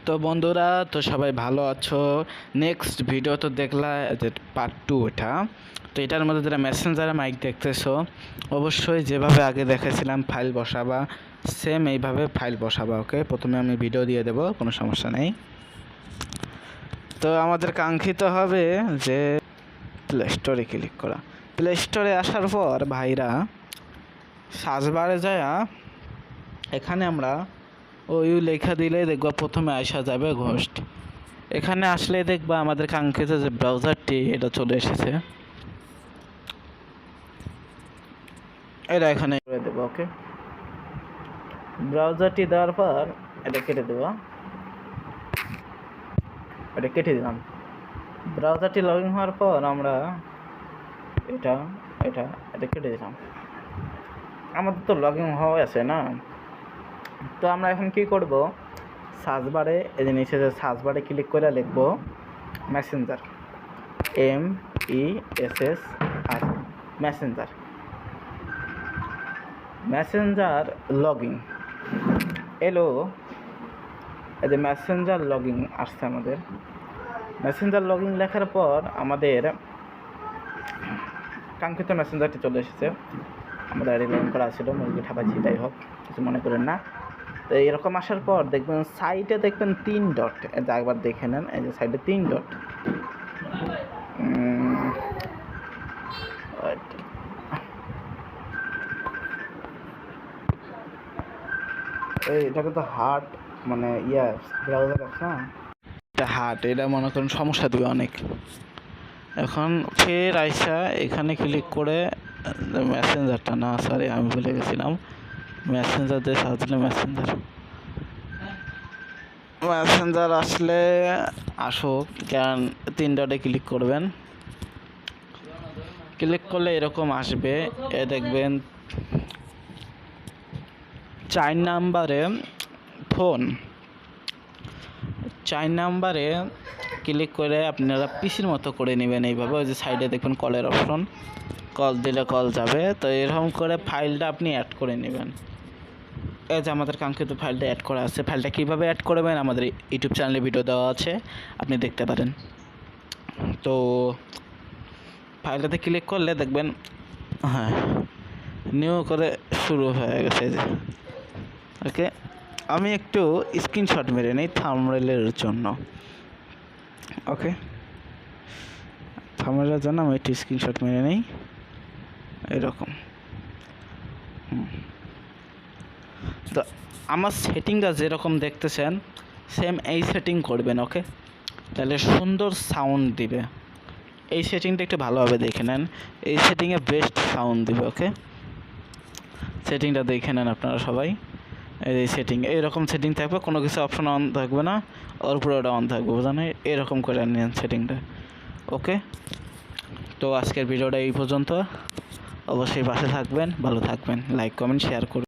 তো বন্ধুরা, তো সবাই ভালো আছো? নেক্সট ভিডিও তো দেখলা যে পার্ট 2 এটা। তো এটার মধ্যে যারা মেসেঞ্জারে মাইক দেখতেছো, অবশ্যই যেভাবে আগে দেখেছিলাম ফাইল বসাবা, সেম এইভাবে ফাইল বসাবা। ওকে, প্রথমে আমি ভিডিও দিয়ে দেবো, কোনো সমস্যা নেই। তো আমাদের কাঙ্ক্ষিত হবে যে প্লে স্টোরে ক্লিক করা। প্লে স্টোরে আসার পর ভাইরা সার্চবারে যায়, এখানে আমরা ওই লেখা দিলে দেখবা প্রথমে আসা যাবে ঘোস্ট। এখানে আসলে দেখবা আমাদের কাঙ্ক্ষিত যে ব্রাউজারটি এটা চলে এসেছে, এটা এখানে করে দেবো। ওকে, ব্রাউজারটি দেওয়ার পর এটা কেটে দেবো, এটা কেটে দিলাম। ব্রাউজারটি লগ ইন হওয়ার পর আমরা এটা এটা এটা কেটে দিলাম। আমাদের তো লগ ইন হওয়া আছে না, তো আমরা এখন কি করব, সার্চবারে এই যে নিচে যে সার্চবারে ক্লিক করে লিখব Messenger, MESSR, Messenger. Messenger login এলো, এই যে মেসেঞ্জার লগইন আসছে আমাদের। মেসেঞ্জার লগইন লেখার পর আমাদের কাঙ্ক্ষিত মেসেঞ্জারটি চলে এসেছে। আমাদের আইডি লগ ইন করা ছিল, মুরগি ঠাপাচ্ছি, যাই হোক কিছু মনে করেন না। তো এরকম আসার পর দেখবেন সাইডে দেখবেন 3 ডট, এটা একবার দেখে নেন, এই যে সাইডে 3 ডট। এটাকে তো হার্ট মানে ব্রাউজার আছে না, এটা হার্ট, এটা মনে করেন সমস্যা দেবে অনেক। এখন ফের আইসা এখানে ক্লিক করে মেসেঞ্জারটা, না সরি আমি ভুলে গেছিলাম, মেসেঞ্জার দিয়ে সার্চ দিলে মেসেঞ্জার আসলে আসুক, কারণ 3 ডটে ক্লিক করবেন। ক্লিক করলে এরকম আসবে, এ দেখবেন 4 নাম্বারে ফোন, 4 নাম্বারে ক্লিক করে আপনারা পিসির মতো করে নেবেন এইভাবে। ওই যে সাইডে দেখবেন কলের অপশন, কল দিলে কল যাবে। তো এরকম করে ফাইলটা আপনি অ্যাড করে নেবেন। এই যে আমাদের কাঙ্ক্ষিত ফাইলটা অ্যাড করা আছে। ফাইলটা কীভাবে অ্যাড করবেন আমাদের ইউটিউব চ্যানেলে ভিডিও দেওয়া আছে, আপনি দেখতে পারেন। তো ফাইলটাতে ক্লিক করলে দেখবেন হ্যাঁ নিউ করে শুরু হয়ে গেছে যে। ওকে, আমি একটু স্ক্রিনশট মেরে নিই থাম্বনেইলের জন্য। ওকে, থাম্বনেইলের জন্য আমি একটু স্ক্রিনশট মেরে নিই এরকম। তো আমার সেটিংটা যেরকম দেখতেছেন সেম এই সেটিং করবেন। ওকে, তাহলে সুন্দর সাউন্ড দিবে। এই সেটিংটা একটু ভালোভাবে দেখে নেন, এই সেটিংয়ে বেস্ট সাউন্ড দিবে। ওকে, সেটিংটা দেখে নেন আপনারা সবাই। এই সেটিং এইরকম সেটিং থাকবে, কোনো কিছু অপশন অন থাকবে না, ওর উপরে ওটা অন থাকবে, বুঝলেন? এরকম করে নেন সেটিংটা। ওকে, তো আজকের ভিডিওটা এই পর্যন্ত। অবশ্যই পাশে থাকবেন, ভালো থাকবেন, লাইক কমেন্ট শেয়ার করবেন।